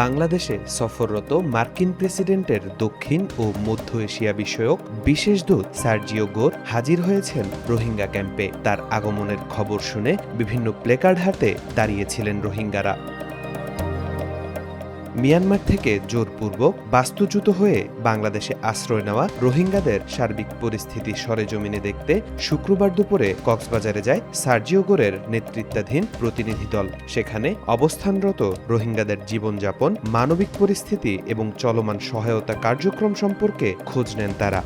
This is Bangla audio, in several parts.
বাংলাদেশে সফররত মার্কিন প্রেসিডেন্টের দক্ষিণ ও মধ্য এশিয়া বিষয়ক বিশেষ দূত সার্জিও গোর হাজির হয়েছেন রোহিঙ্গা ক্যাম্পে। তার আগমনের খবর শুনে বিভিন্ন প্লেকার্ড হাতে দাঁড়িয়েছিলেন রোহিঙ্গারা। মিয়ানমার থেকে জোরপূর্বক বাস্তুচ্যুত হয়ে বাংলাদেশে আশ্রয় নেওয়া রোহিঙ্গাদের সার্বিক পরিস্থিতি সরেজমিনে দেখতে শুক্রবার দুপুরে কক্সবাজারে যায় সার্জিও গোরের নেতৃত্বাধীন প্রতিনিধি দল। সেখানে অবস্থানরত রোহিঙ্গাদের জীবনযাপন, মানবিক পরিস্থিতি এবং চলমান সহায়তা কার্যক্রম সম্পর্কে খোঁজ নেন তারা।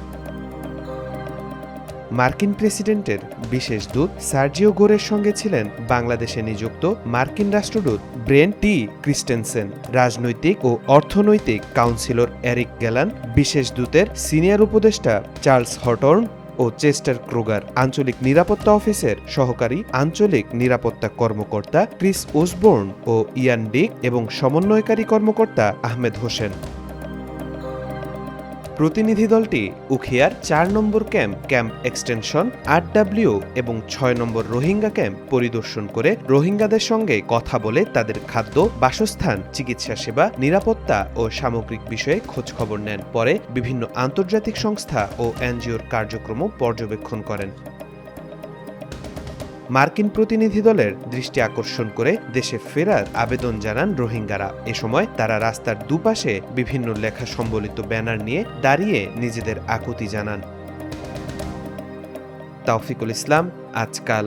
মার্কিন প্রেসিডেন্টের বিশেষ দূত সার্জিও গোরের সঙ্গে ছিলেন বাংলাদেশে নিযুক্ত মার্কিন রাষ্ট্রদূত ব্রেন টি ক্রিস্টেনসেন, রাজনৈতিক ও অর্থনৈতিক কাউন্সিলর এরিক গ্যালান, বিশেষ দূতের সিনিয়র উপদেষ্টা চার্লস হটর্ন ও চেস্টার ক্রুগার, আঞ্চলিক নিরাপত্তা অফিসের সহকারী আঞ্চলিক নিরাপত্তা কর্মকর্তা ক্রিস ওসবোর্ন ও ইয়ান ডিক এবং সমন্বয়কারী কর্মকর্তা আহমেদ হোসেন। প্রতিনিধি দলটি উখিয়ার ৪ নম্বর ক্যাম্প এক্সটেনশন, ৮W এবং ৬ নম্বর রোহিঙ্গা ক্যাম্প পরিদর্শন করে রোহিঙ্গাদের সঙ্গে কথা বলে তাদের খাদ্য, বাসস্থান, চিকিৎসা সেবা, নিরাপত্তা ও সামগ্রিক বিষয়ে খোঁজখবর নেন। পরে বিভিন্ন আন্তর্জাতিক সংস্থা ও এনজিওর কার্যক্রমও পর্যবেক্ষণ করেন। মার্কিন প্রতিনিধি দলের দৃষ্টি আকর্ষণ করে দেশে ফেরার আবেদন জানান রোহিঙ্গারা। এ সময় তারা রাস্তার দুপাশে বিভিন্ন লেখা সম্বলিত ব্যানার নিয়ে দাঁড়িয়ে নিজেদের আকুতি জানান। তাওফিকুল ইসলাম, আজকাল।